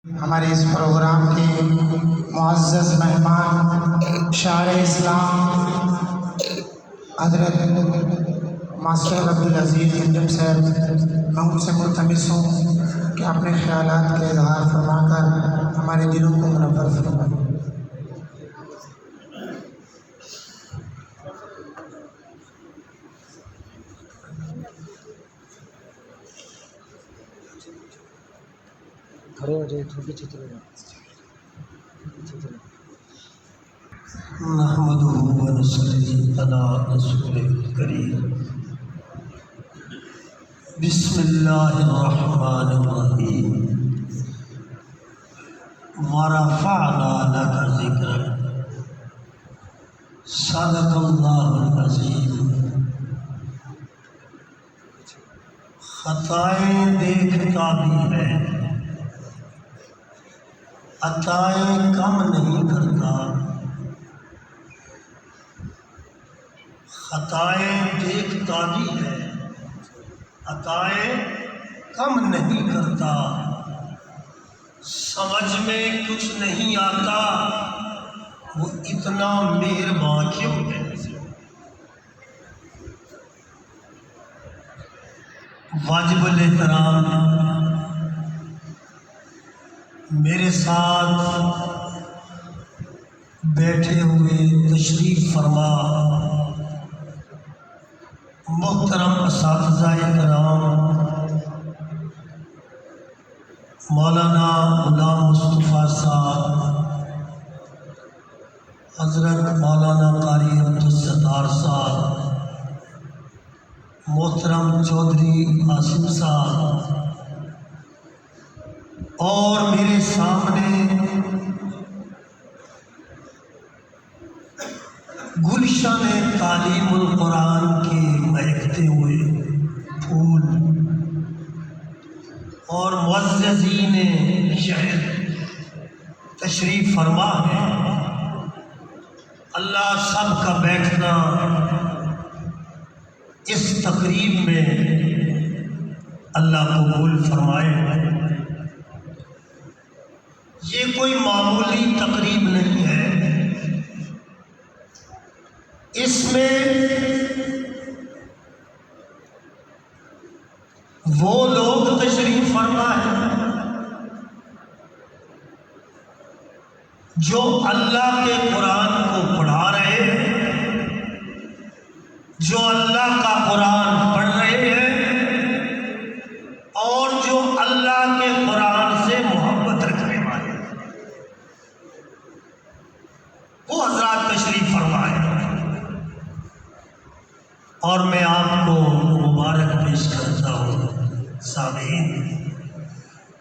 ہمارے اس پروگرام کے معزز مہمان شاعر اسلام حضرت ماسٹر عبدالعزیز انجم صاحب، میں ان سے ملتمس ہوں کہ اپنے خیالات کا اظہار فرما کر ہمارے دلوں کو منور فرمائیں۔ کھڑے ہو جائے تو پیچھے چلے جاؤ، نحمده ونصلي على رسوله الكريم بسم الله الرحمن الرحيم ورفعنا لك ذكرك صدق الله العظيم۔ خطائیں دیکھتا بھی ہے، عطائیں کم نہیں کرتا، خطائیں دیکھتا بھی ہے، عطائیں کم نہیں کرتا، سمجھ میں کچھ نہیں آتا وہ اتنا مہربان کیوں ہے۔ واجب الاحترام میرے ساتھ بیٹھے ہوئے تشریف فرما محترم اساتذہ کرام مولانا غلام مصطفیٰ صاحب، حضرت مولانا قاری عبدالستار صاحب، محترم چودھری عاصم صاحب، اور میرے سامنے گلشن تعلیم القرآن کے مہکتے ہوئے پھول اور معززین شہر تشریف فرما ہے، اللہ سب کا بیٹھنا اس تقریب میں اللہ قبول فرمائے۔ یہ کوئی معمولی تقریب نہیں ہے، اس میں وہ لوگ تشریف فرما ہیں جو اللہ کے قرآن کو پڑھا رہے ہیں، جو اللہ کا قرآن پڑھ رہے ہیں، اور جو اللہ کے قرآن سے محبت رکھنے والے ہیں، وہ حضرات تشریف فرمائے۔ اور میں آپ کو مبارک پیش کرتا ہوں سامعین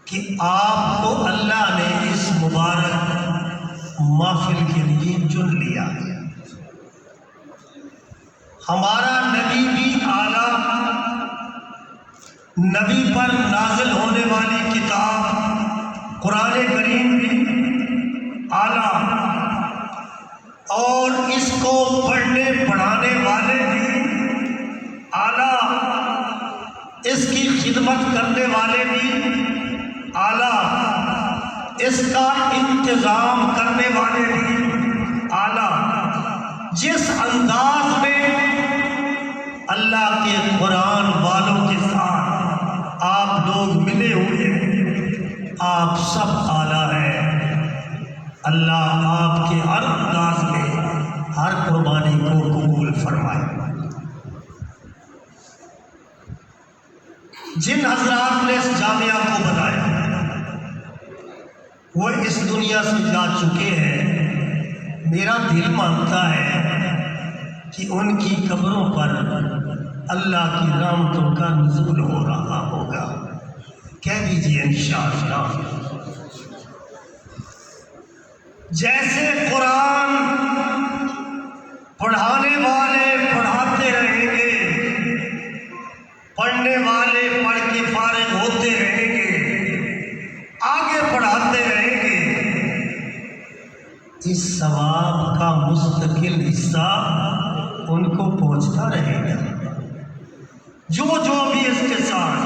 کہ آپ کو اللہ نے اس مبارک محفل کے لیے چن لیا ہے۔ ہمارا نبی بھی اعلیٰ، نبی پر نازل ہونے والی کتاب قرآن کریم بھی اعلیٰ، اور اس کو پڑھنے پڑھانے والے بھی اعلیٰ، اس کی خدمت کرنے والے بھی اعلیٰ، اس کا انتظام کرنے والے بھی اعلیٰ۔ جس انداز میں اللہ کے قرآن والوں کے ساتھ آپ لوگ ملے ہوئے ہیں، آپ سب اعلیٰ ہیں۔ اللہ آپ کے ہر انداز میں ہر قربانی کو قبول فرمائے۔ جن حضرات نے اس جامعہ کو بنایا وہ اس دنیا سے جا چکے ہیں، میرا دل مانتا ہے کہ ان کی قبروں پر اللہ کی رحمتوں کا نزول ہو رہا ہوگا۔ کہہ دیجیے انشاءاللہ۔ جیسے قرآن پڑھانے والے پڑھاتے رہیں گے، پڑھنے والے پڑھ کے فارغ ہوتے رہیں گے، آگے پڑھاتے رہیں گے، اس ثواب کا مستقل حصہ ان کو پہنچتا رہے گا۔ جو بھی اس کے ساتھ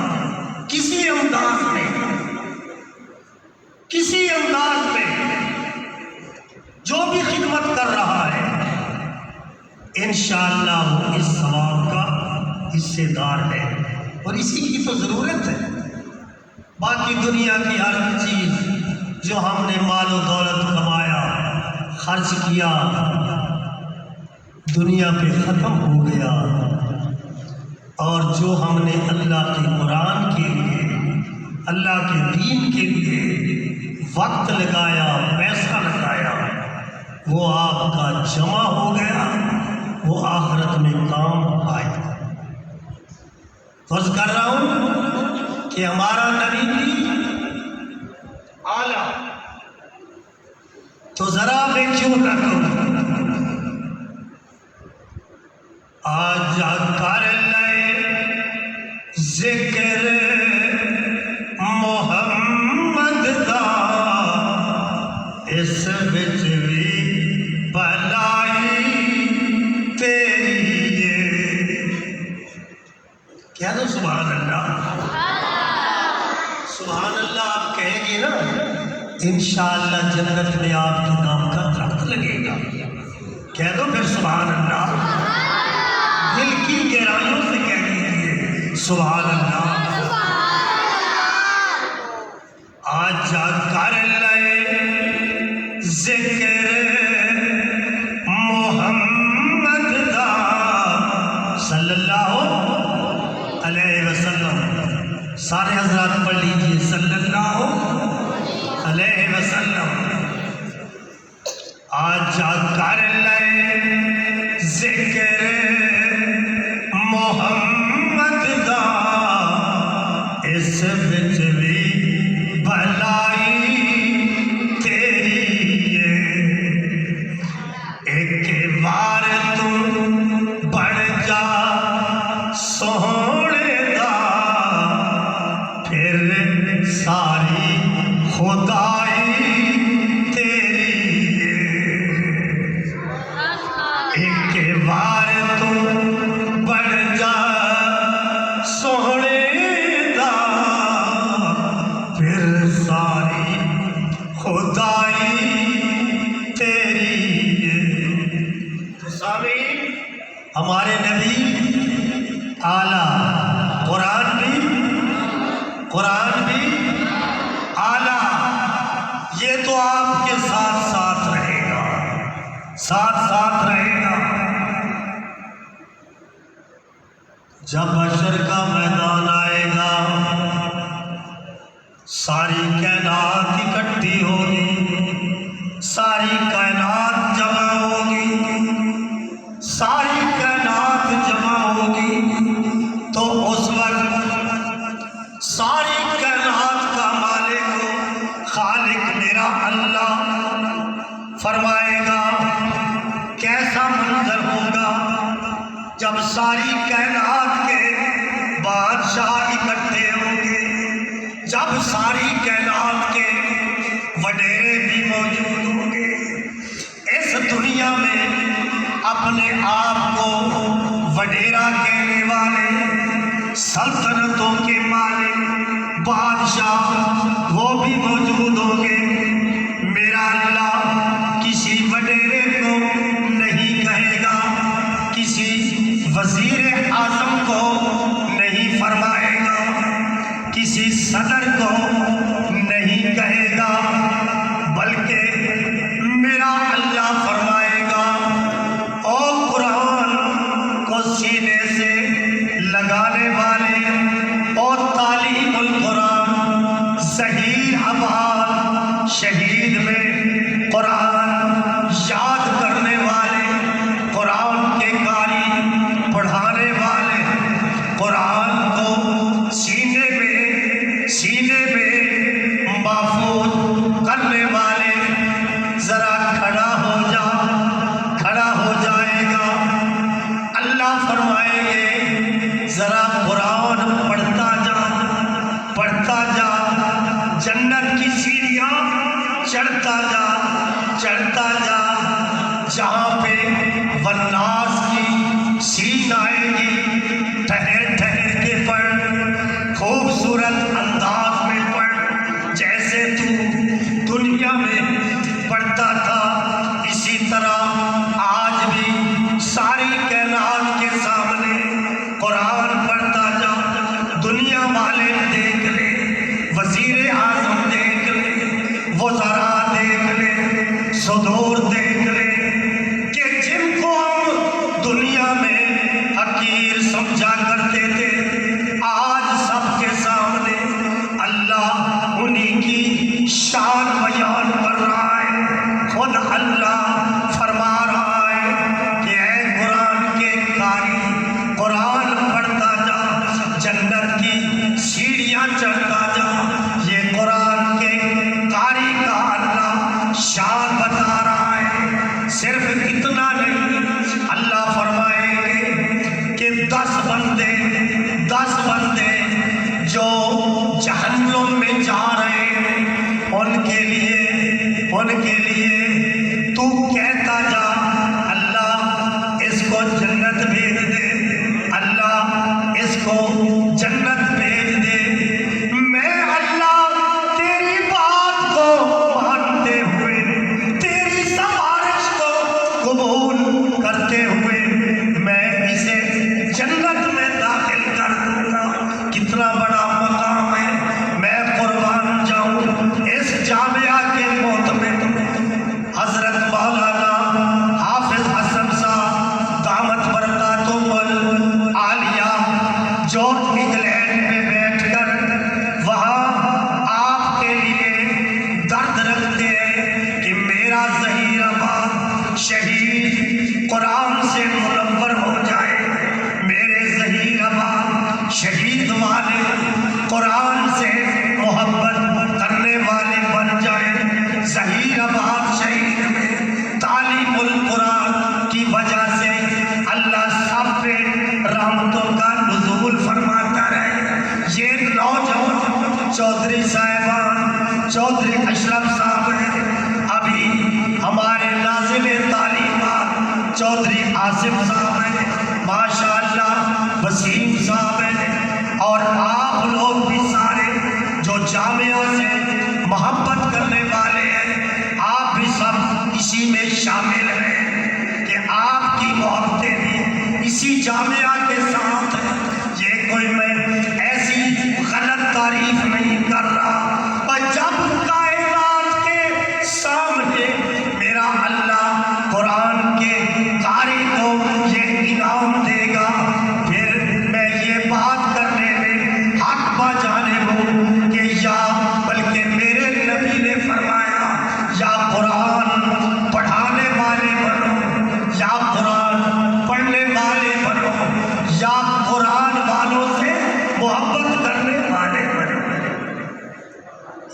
کسی انداز میں، کسی انشاءاللہ وہ اس ثواب کا حصے دار ہے، اور اسی کی تو ضرورت ہے۔ باقی دنیا کی ہر چیز جو ہم نے مال و دولت کمایا، خرچ کیا، دنیا پہ ختم ہو گیا، اور جو ہم نے اللہ کے قرآن کے لیے، اللہ کے دین کے لیے وقت لگایا، پیسہ لگایا، وہ آپ کا جمع ہو گیا، وہ آخرت میں کام آئے۔ فرض کر رہا ہوں کہ ہمارا نبی بھی اعلیٰ، تو ذرا میں کیوں نہ کروں، آج کر لے ذکر محمد دا، اس وچ بھی بھلائی تیری ہے۔ کہہ دو سبحان اللہ، سبحان اللہ آپ کہیں گے نا، انشاءاللہ جنت میں آپ کے نام کا درخت لگے گا۔ کہہ دو پھر سبحان اللہ، دل کی گہرائیوں سے کہہ دیجیے سبحان اللہ۔ آج کر لے ذکر محمد دا صلی اللہ علیہ وسلم، سارے حضرات پڑھ لیجیے صلی اللہ علیہ وسلم۔ آج کر لے ذکر محمد دا، اس وچ بھی بھلائی تیری ہے۔ ایک بار تو بڑھ جا سونے دا، پھر ساری خدائی تیری ہے۔ ایک بار تو بڑھ جا سونے دا، پھر ساری خدائی تیری ہے۔ تو سامعین، ہمارے نبی اعلیٰ، قرآن بھی اعلیٰ، یہ تو آپ کے ساتھ ساتھ رہے گا، ساتھ ساتھ رہے گا۔ جب حشر کا میدان آئے گا، ساری کائنات اکٹھی ہوگی، ساری کائنات جمع ہوگی، ساری کائنات جمع ہوگی، تو اس وقت ساری کائنات کا مالک و خالق میرا اللہ فرمائے گا، کیسا منظر ہوگا جب ساری کائنات کے بادشاہ اکٹھے ہوں گے، جب ساری کائنات کے وڈیرے بھی موجود ہوں گے۔ اس دنیا میں اپنے آپ کو وڈیرا کہنے والے، سلطنتوں کے مالک، بادشاہ، وہ بھی موجود ہوں گے۔ میرا اللہ کسی وڈیرے کو نہیں کہے گا، کسی وزیر اعظم کو نہیں فرمائے گا، کسی صدر کو نہیں کہے گا، بلکہ میرا اللہ فرمائے گا، او قرآن کو سینے سے لگانے والے، اور تعلیم القرآن، ظہیر ابحال شہید میں قرآن یاد کرنے والے، قرآن کے قاری پڑھانے والے، قرآن کو سینے میں محفوظ کرنے والے، ذرا کھڑا ہو جائے گا۔ اللہ فرمائیں گے ذرا قرآن پڑھتا جا، جنت کی سیڑھیاں چڑھتا جا، جہاں پہ والناس کی سین آئے گی، ٹھہر کے پڑھ، خوبصورت انداز میں پڑھ، جیسے تو دنیا میں پڑھتا تھا، اسی طرح آج بھی ساری شان بیان کر رہا ہے، خود اللہ فرما رہا ہے کہ اے قرآن کے قاری، قرآن پڑھتا جا، جنت کی سیڑھیاں چڑھتا جا۔ یہ قرآن کے قاری کا اللہ شان بتا رہا ہے۔ صرف اتنا نہیں، اللہ فرمائیں گے کہ 10 بندے جو جہنم میں جا رہے ہیں، ان کے لیے تو کہتا جا اللہ اس کو جنت بھیج دے، اللہ اس کو جنت بھیج دے۔ میں اللہ تیری بات کو مانتے ہوئے، تیری سفارش کو قبول کرتے ہوئے میں اسے جنت میں داخل کر دوں گا۔ کتنا بڑا مقام ہے، میں قربان جاؤں۔ اس جامعہ کے معتمد حضرت مولانا حافظ حسن صاحب دامت برکاتہم العالیہ، جو انگلینڈ میں بیٹھ کر وہاں آپ کے لیے درد رکھتے ہیں کہ میرا ظہیر آباد شہید قرآن سے منور ہو جائے، میرے ظہیر آباد شہید والے قرآن سے محبت کرنے والے بن جائیں۔ ظہیر آباد شہید میں تعلیم القرآن کی وجہ سے اللہ سب پہ رحمتوں کا نزول فرماتا رہے۔ یہ نوجوان چودھری صاحبان، چودھری اشرف صاحب ہیں، ابھی ہمارے ناظم تعلیمات چودھری آصف صاحب ہیں، ماشاءاللہ وسیم صاحب ہیں، اور آپ لوگ بھی سارے جو جامعہ سے محبت کرنے والے ہیں، آپ بھی سب اسی میں شامل ہیں کہ آپ کی محبتیں بھی اسی جامعہ کے ساتھ ہیں۔ یہ کوئی میں ایسی غلط تعریف نہیں کر رہا، اور جب کائنات کے سامنے میرا اللہ قرآن کے قاری کو یہ انعام دے گا، پھر میں یہ بات کرنے میں حق با جانب ہوں کہ یا بلکہ میرے نبی نے فرمایا یا قرآن پڑھانے والے بنو، یا قرآن پڑھنے والے بنو، یا قرآن والوں سے محبت کرنے والے بنو۔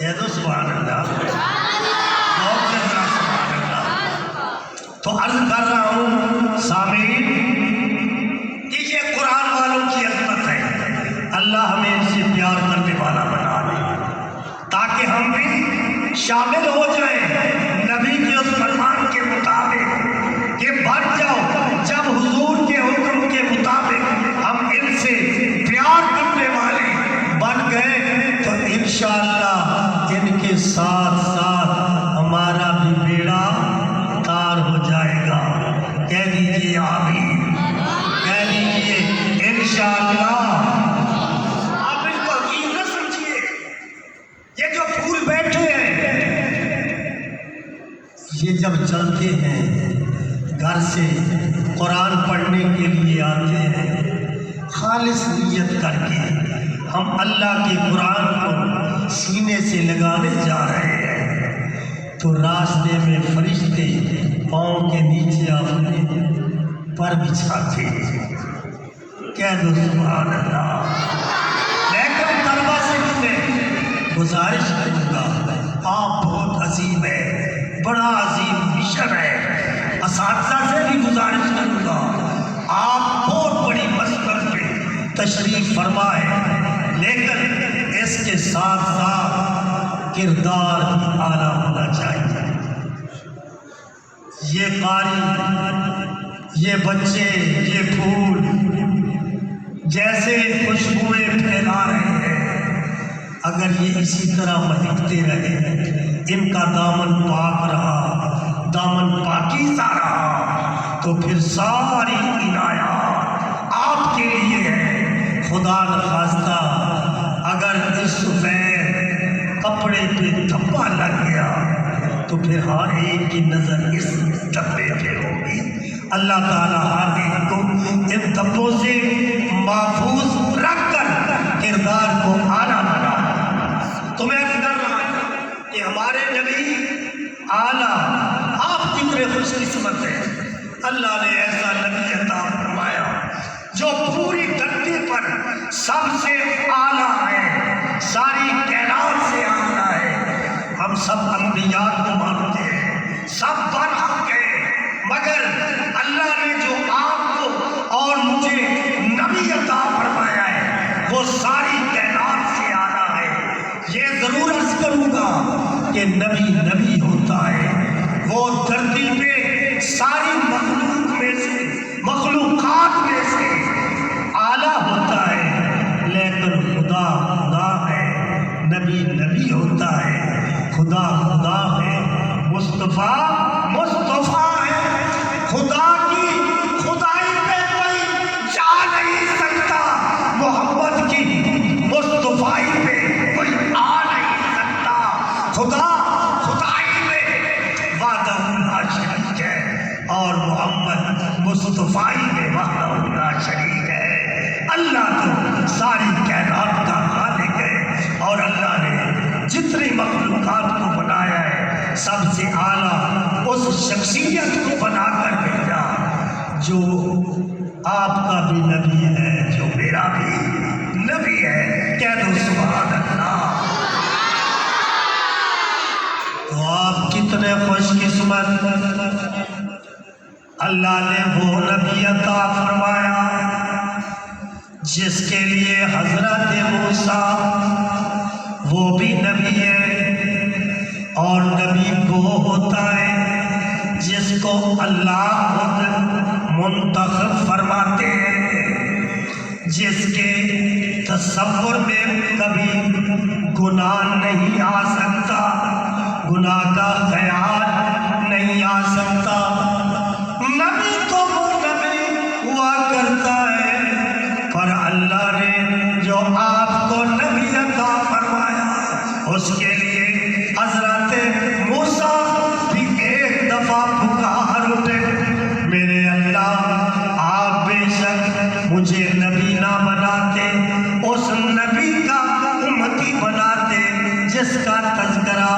یہ تو سبحان اللہ، بہت سے ذرا سبحان اللہ۔ تو عرض کر رہا ہوں سامعین کہ یہ قرآن والوں کی عظمت ہے۔ اللہ ہمیں ان سے پیار کرنے والا بنا دے تاکہ ہم بھی شامل ہو جائیں نبی کے اس فرمان کے مطابق کہ بڑھ جاؤ۔ جب حضور کے حکم کے مطابق ہم ان سے پیار کرنے والے بن گئے تو انشاءاللہ ان کے ساتھ ساتھ ہمارا بھی بیڑا پار ہو جائے گا۔ کہہ دیجیے آمین، کہہ دیجیے انشاءاللہ۔ آپ اس کو عقید نہ سمجھیے، یہ جو پھول بیٹھے ہیں یہ جب چلتے ہیں گھر سے قرآن پڑھنے کے لیے آتے ہیں خالص نیت کر کے، ہم اللہ کے قرآن کو سینے سے لگانے جا رہے ہیں، تو راستے میں فرشتے پاؤں کے نیچے اپنے پر بچھاتے ہیں۔ کہہ دو سبحان اللہ۔ لیکن طلبہ سے مجھے گزارش کروں گا، آپ بہت عظیم ہے، بڑا عظیم مشن ہے۔ اساتذہ سے بھی گزارش کروں گا، آپ بہت بڑی مسئلہ پہ تشریف فرما ہے، لیکن اس کے ساتھ ساتھ کردار بھی اعلیٰ ہونا چاہیے۔ یہ قاری، یہ بچے، یہ پھول جیسے خوشبوئیں پھیلا رہے ہیں، اگر یہ اسی طرح مہکتے رہے، ان کا دامن پاک رہا، دامن پاکیزہ رہا، تو پھر ساری عنایات آپ کے لیے ہے۔ خدا نخواستہ اگر اس سفید کپڑے پہ دھبا لگ گیا تو پھر ہر ایک کی نظر اس دھبے پہ ہوگی۔ اللہ تعالیٰ ہر ایک کو ان دھبوں سے محفوظ رکھ کر کردار کو اعلیٰ بنا۔ تو میں عرض کر رہا ہوں کہ ہمارے نبی اعلیٰ، آپ کتنے خوش قسمت ہیں، اللہ نے ایسا نبی عطا فرمایا جو پوری دھرتی پر سب سے اعلیٰ ہے، ساری کائنات سے اعلیٰ ہے۔ ہم سب انبیاء کو مانتے ہیں، سب برحق ہیں، مگر اللہ نے جو آپ کو اور مجھے نبی عطا فرمایا ہے وہ ساری کائنات سے اعلیٰ ہے۔ یہ ضرور عرض کروں گا کہ نبی نبی ہوتا ہے، وہ دھرتی پہ ساری مخلوقات میں سے اعلیٰ ہوتا ہے، لیکن خدا خدا ہے، نبی نبی ہوتا ہے، خدا خدا ہے، مصطفیٰ مصطفیٰ ہے۔ خدا کی خدائی پہ کوئی جا نہیں سکتا، محمد کی مصطفیٰ پہ کوئی آ نہیں سکتا۔ خدا خدائی میں وحدہ لا شریک ہے اور محمد مصطفیٰ میں وحدہ لا شریک ہے۔ اللہ تو ساری کائنات کا خالق ہے اور اللہ نے جتنی مخلوقات کو بنایا ہے سب سے اعلیٰ اس شخصیت کو بنا کر بھیجا جو آپ کا بھی نبی ہے، جو میرا بھی نبی ہے۔ کہہ دو سبحان اللہ۔ تو آپ کتنے خوش قسمت، اللہ نے وہ نبی عطا فرمایا جس کے لیے حضرت موسیٰ وہ بھی نبی ہے، اور نبی وہ ہوتا ہے جس کو اللہ خود منتخب فرماتے ہیں، جس کے تصور میں کبھی گناہ نہیں آ سکتا، گناہ کا خیال نہیں آ سکتا۔ نبی تو وہ نبی ہوا کرتا ہے، پر اللہ نے جو آپ کو نبی عطا فرمایا اس کے لیے حضرت موسیٰ بھی ایک دفعہ پکار اٹھے، میرے اللہ آپ بے شک مجھے نبی نہ بناتے، اس نبی کا امتی بناتے جس کا تذکرہ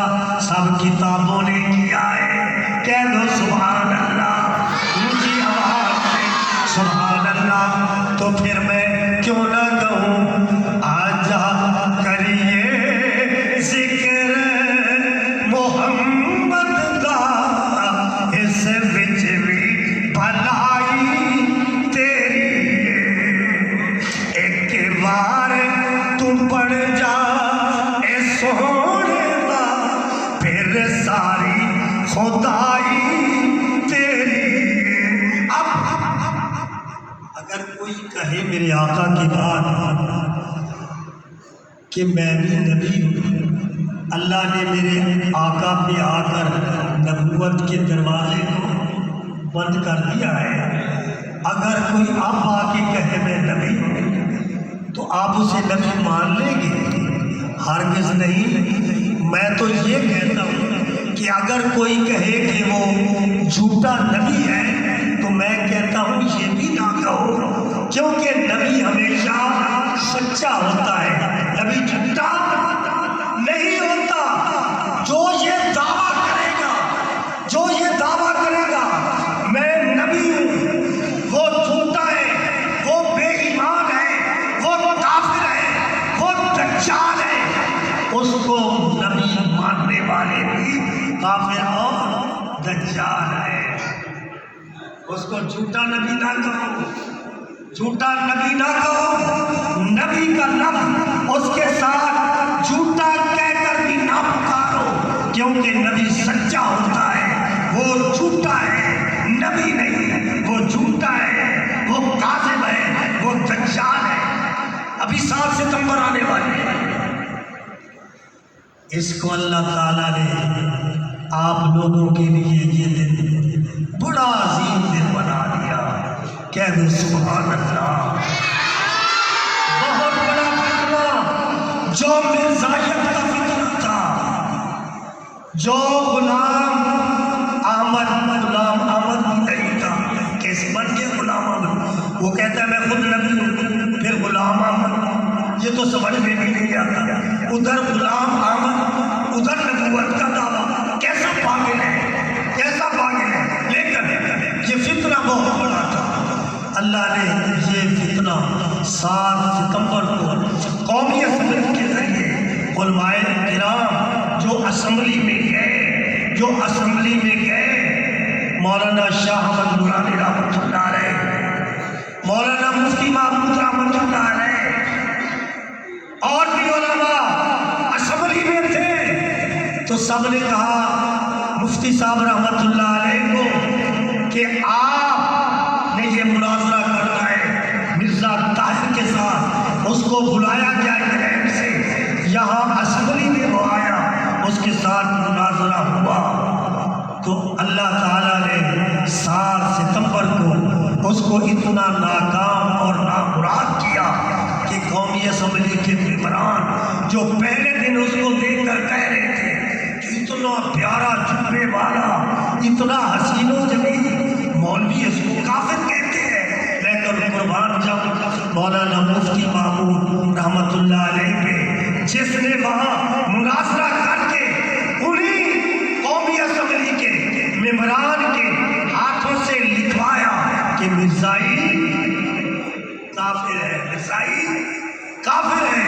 سب کتابوں نے کیا ہے۔ کہہ دو سبحان اللہ، اونچی آواز سے سبحان اللہ۔ تو پھر میں کیوں نہ کہوں آجا کریے ذکر محمد دا، اس وچ بھی بھلائی تیری، ایک بار تم پڑھ جا اے سونے دا، پھر ساری خدائی تیری۔ اب اگر کوئی کہے میرے آقا کی بات کہ میں بھی نبی ہوں، اللہ نے میرے آقا پہ آ کر نبوت کے دروازے کو بند کر دیا ہے، اگر کوئی اب آ کے کہے میں نبی ہوں تو آپ اسے نبی مان لیں گے؟ ہرگز نہیں۔ میں تو یہ کہتا ہوں کہ اگر کوئی کہے کہ وہ جھوٹا نبی ہے تو میں کہتا ہوں یہ بھی نہ کہو، کیونکہ نبی ہمیشہ سچا ہوتا ہے، نبی جھوٹا نہیں ہوتا۔ جو یہ دعویٰ کرے گا، جو یہ دعویٰ کرے گا میں نبی ہوں، وہ جھوٹا ہے، وہ بے ایمان ہے، وہ کافر ہے، وہ دجال ہے۔ اس کو نبی ماننے والے بھی کافر اور دجال ہے۔ اس کو جھوٹا نبی نہ کہو، جھوٹا نبی نہ کہو، نبی کا لفظ اس کے ساتھ جھوٹا کہہ کر بھی نہ پکارو، کیونکہ نبی سچا ہوتا ہے، وہ جھوٹا ہے، نبی نہیں، وہ جھوٹا ہے، وہ کاذب ہے، وہ دجال ہے۔ ابھی 7 ستمبر آنے والے ہیں، اس کو اللہ تعالیٰ نے آپ لوگوں کے لیے یہ دن بڑا عظیم دن بنا دیا۔ کہہ دو سبحان اللہ۔ بہت بڑا فتنہ جو مرزائیت کا فتنہ تھا، جو غلام احمد نہیں تھا، کیسے بن گیا غلام احمد؟ وہ کہتا ہے میں خود نبی ہوں، پھر غلام احمد، یہ تو سمجھ میں بھی نہیں آتا۔ ادھر غلام احمد، ادھر نبوت کا 7 ستمبر کو قومی اسمبلی کے ذریعے علماء کرام جو اسمبلی میں گئے مولانا شاہ احمد نورانی رحمۃ اللہ علیہ، مولانا مفتی محمود رحمۃ اللہ علیہ اور بھی علماء اسمبلی میں تھے، تو سب نے کہا مفتی صاحب رحمۃ اللہ علیہ کو کہ آپ نے یہ مناظرہ کرنا ہے مرزا طاہر کے ساتھ، اس کو بلایا گیا انگلینڈ سے، یہاں اسمبلی میں وہ آیا، اس کے ساتھ مناظرہ ہوا، تو اللہ تعالیٰ نے 7 ستمبر کو اس کو اتنا ناکام اور نامراد کیا کہ قومی اسمبلی کے ممبران جو پہلے دن اس کو دیکھ کر کہہ رہے تھے کہ اتنا پیارا جبے والا، اتنا حسین و جمیل مولوی، اس کو کافر کہتے ہیں، لیکن قربان جب مولانا مفتی محمود رحمۃ اللہ علیہ پہ جس نے وہاں مناظرہ کر کے انہیں قومی اسمبلی کے ممبران کے ہاتھوں سے لکھوایا کہ مرزائی کافر ہے، مرزائی کافر ہے،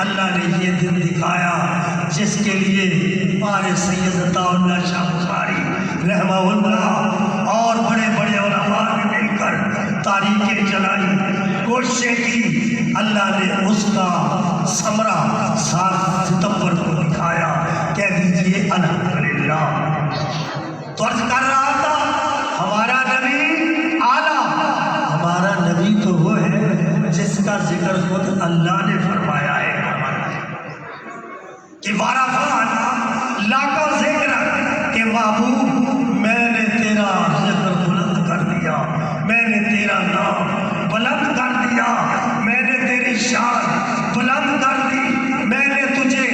اللہ نے یہ دن دکھایا جس کے لیے ہمارے سید عطا اللہ شاہ بخاری رحمہ اللہ اور بڑے بڑے علماء نے مل کر تاریخیں چلائی، کوششیں کی، اللہ نے اس کا ثمرہ 7 ستمبر کو دکھایا۔ کہہ دیجئے الحمدللہ۔ تو عرض کر رہا تھا ہمارا نبی اعلیٰ، ہمارا نبی تو وہ ہے جس کا ذکر خود اللہ نے فرمایا ہے کہ وَرَفَعْنَا لَكَ ذِكْرَكَ، کہ محبوب میں نے تیرا ذکر بلند کر دیا، میں نے تیرا نام بلند کر دیا، میں نے تیری شان بلند کر دی، میں نے تجھے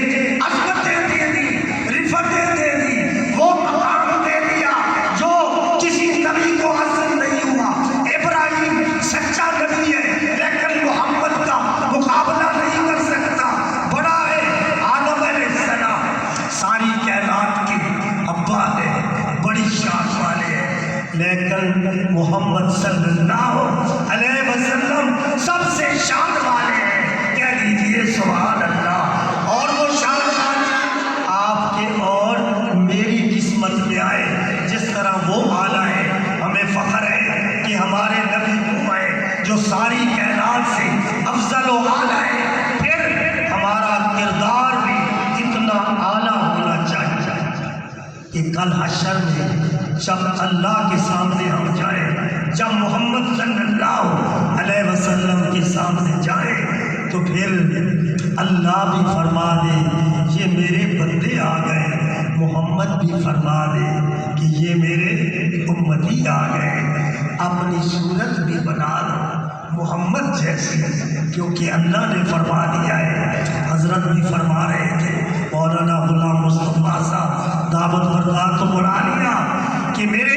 عظمتیں دے دی، رفعتیں دے دی، وہ مقام دے دیا جو کسی نبی کو حاصل نہیں ہوا۔ ابراہیم سچا نبی ہے لیکن محمد کا مقابلہ نہیں کر سکتا، بڑا ہے آدم علیہ السلام، ساری کائنات کے ابا ہے، بڑی شان والے ہیں، لیکن محمد صلی اللہ علیہ وسلم سب سے شان والے ہیں۔ کہہ دیجئے سبحان اللہ۔ اور وہ شان والے آپ کے اور میری قسمت میں آئے، جس طرح وہ اعلیٰ ہے، ہمیں فخر ہے کہ ہمارے نبی وہ ہے جو ساری کائنات سے افضل و اعلیٰ ہے، پھر ہمارا کردار بھی اتنا اعلیٰ ہونا چاہیے کہ کل حشر میں جب اللہ کے سامنے ہم جائیں، جب محمد صلی اللہ علیہ وسلم کے سامنے جائیں، تو پھر اللہ بھی فرما دے یہ میرے بندے آ گئے، محمد بھی فرما دے کہ یہ میرے امتی آ گئے، اپنی صورت بھی بنا دو محمد جیسی، کیونکہ اللہ نے فرما دیا ہے۔ حضرت بھی فرما رہے تھے مولانا غلام مصطفیٰ صاحب دعوت برکات عالیہ کہ میرے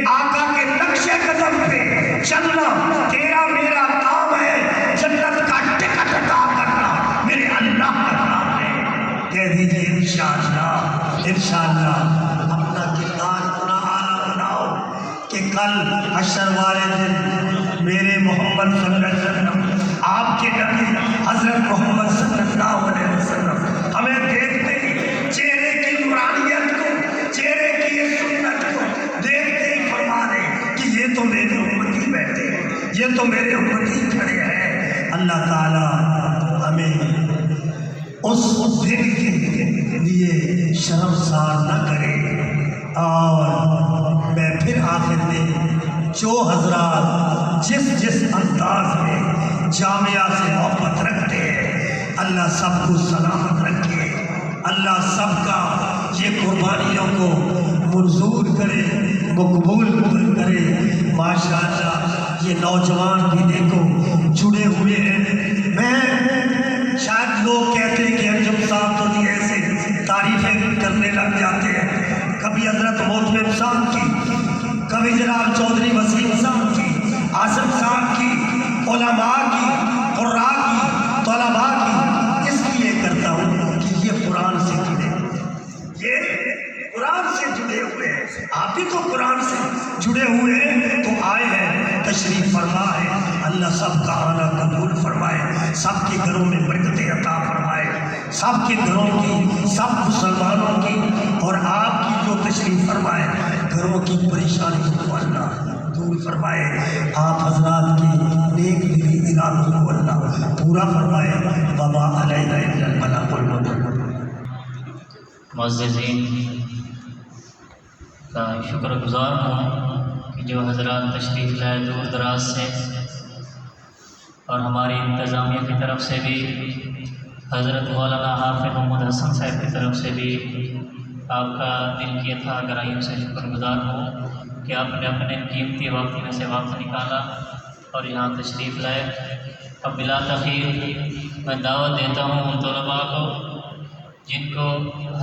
آقا کے نقش قدم پہ چلنا تیرا میرا کام ہے، جنت کا ٹکٹ ادا کرنا میرے اللہ کا کام ہے۔ کہہ دیجیے انشاءاللہ، انشاءاللہ اپنا کردار اتنا اعلیٰ بناؤ کہ کل حشر والے دن میرے محمد صلی اللہ علیہ وسلم، آپ کے نبی حضرت محمد صلی اللہ علیہ وسلم ہمیں دیکھتے ہی چہرے کی نورانیت کو، چہرے کی یہ سنت کو دیکھتے ہی فرما دیں کہ یہ تو میرے امتی بیٹھے ہیں، یہ تو میرے امتی کھڑے ہیں۔ اللہ تعالیٰ ہمیں اس دن کے لیے شرمسار نہ کرے۔ اور میں پھر آخر میں جو حضرات جس انداز میں جامعہ سے محبت رکھتے ہیں، اللہ سب کو سلامت رکھے، اللہ سب کا یہ قربانیوں کو منظور کرے، مقبول کرے۔ ماشاءاللہ یہ نوجوان بھی دیکھو جڑے ہوئے ہیں۔ میں شاید لوگ کہتے ہیں کہ انجم صاحب تو نہیں ایسے تعریفیں کرنے لگ جاتے ہیں، کبھی حضرت محتمم صاحب کی، کبھی جناب چودھری وسیم صاحب کی، آصف صاحب کی، علماء کی، قراء کی، طلباء کی، اس لیے کرتا ہوں کہ یہ قرآن سے جڑے، یہ قرآن سے جڑے ہوئے ہیں، آپ بھی تو قرآن سے جڑے ہوئے ہیں، تو آئے ہیں، تشریف فرما ہے۔ اللہ اللہ سب کا آنا قبول فرمائے، سب کے گھروں میں برکتیں عطا فرمائے، سب کے گھروں کی، سب مسلمانوں کی اور آپ کی جو تشریف فرمائے گھروں کی پریشانی کو اللہ دور فرمائے، آپ حضرات کی نیک دلی ارادوں کو اللہ پورا فرمائے۔ وما علینا الا البلاغ المبین۔ معززین کا شکر گزار ہوں کہ جو حضرات تشریف لائے دور دراز سے، اور ہماری انتظامیہ کی طرف سے بھی، حضرت مولانا حافظ محمد حسن صاحب کی طرف سے بھی آپ کا دل کی تھا گرائیوں سے شکر گزار ہوں کہ آپ نے اپنے قیمتی وقت میں سے وقت نکالا اور یہاں تشریف لائے۔ اب بلا تاخیر میں دعوت دیتا ہوں ان طلباء کو جن کو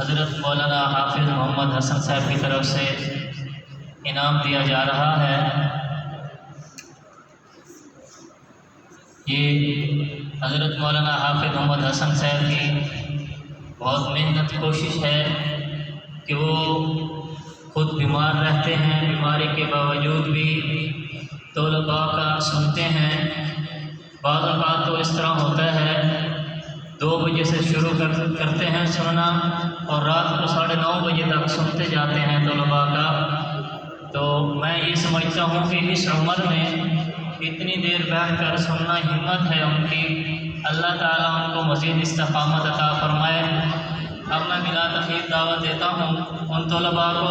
حضرت مولانا حافظ محمد حسن صاحب کی طرف سے انعام دیا جا رہا ہے۔ یہ حضرت مولانا حافظ محمد حسن صاحب کی بہت محنت کوشش ہے کہ وہ خود بیمار رہتے ہیں، بیماری کے باوجود بھی طلباء کا سنتے ہیں۔ بعض اوقات تو اس طرح ہوتا ہے 2 بجے سے شروع کرتے ہیں سننا اور رات کو 9:30 بجے تک سنتے جاتے ہیں طلباء کا۔ تو میں یہ سمجھتا ہوں کہ اس عمر میں اتنی دیر بیٹھ کر سننا ہمت ہے ان کی، اللہ تعالیٰ ان کو مزید استقامت عطا فرمائے۔ اب میں بلا تاخیر دعوت دیتا ہوں ان طلباء کو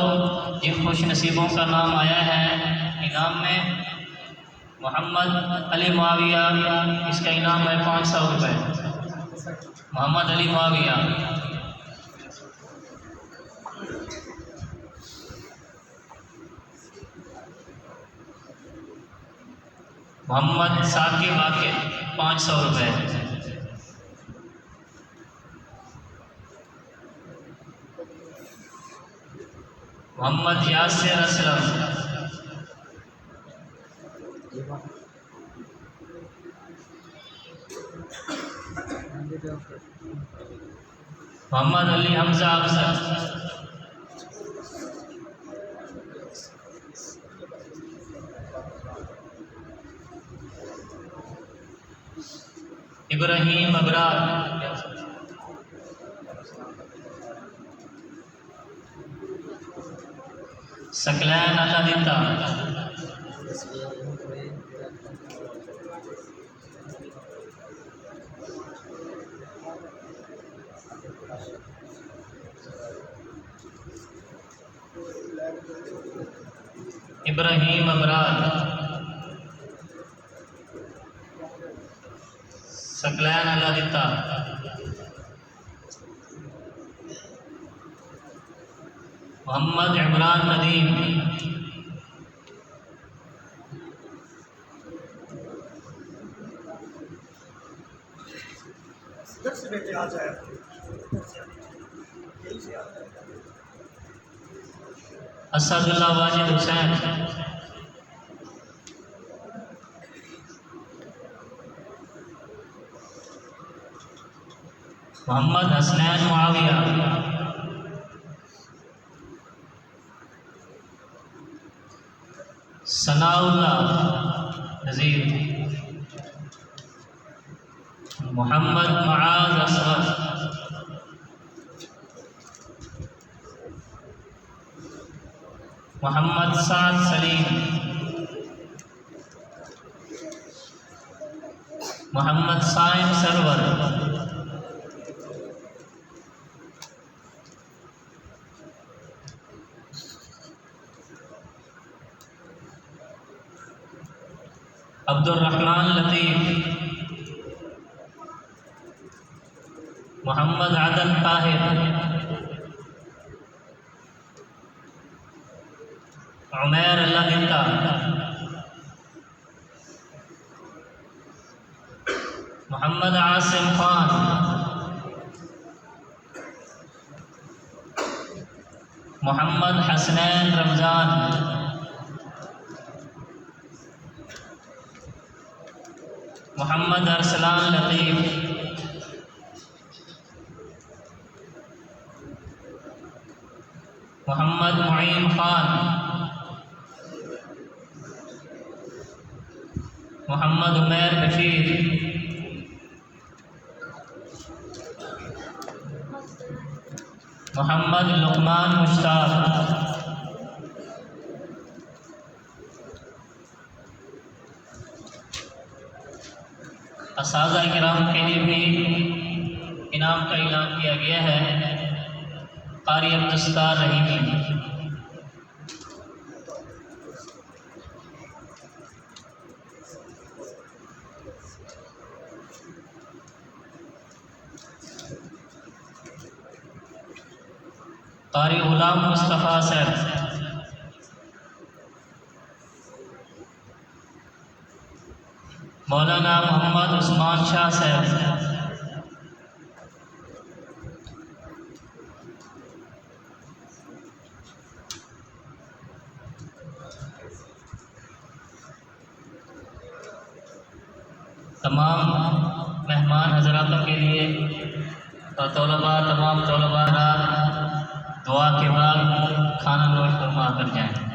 جن خوش نصیبوں کا نام آیا ہے انعام میں۔ محمد علی معاویہ، اس کا انعام ہے 500 روپے۔ محمد علی معاویہ۔ محمد ثاقب عاقب 500 روپے۔ محمد یاسر اسلم۔ محمد علی حمزہ افضل۔ ابراہیم ابرار۔ سکلین اللہ دیتا۔ ابراہیم ابرار۔ سکلین اللہ دیتا۔ محمد عمران ندیم۔ اسد اللہ واجد حسین۔ محمد حسنین معاویہ۔ ثناء اللہ نذیر۔ محمد معاذ اصغر۔ محمد سعد سلیم۔ محمد صائم سرور۔ عبد الرحمن لطیف۔ محمد عدن طاہر۔ عمیر اللہ دیتا۔ محمد عاصم خان۔ محمد حسنین رمضان۔ محمد ارسلان لطیف۔ محمد معین خان۔ محمد عمیر بشیر، محمد لقمان مشتاق، اساتذہ کرام کے لیے بھی انعام کا اعلان کیا گیا ہے۔ قاری عبدالستار رحیمی، قاری غلام مصطفیٰ صاحب، مولانا محمد عثمان شاہ صاحب، تمام مہمان حضراتوں کے لیے اور تمام طلباء دعا کے بعد کھانا نوش فرما کر جائیں۔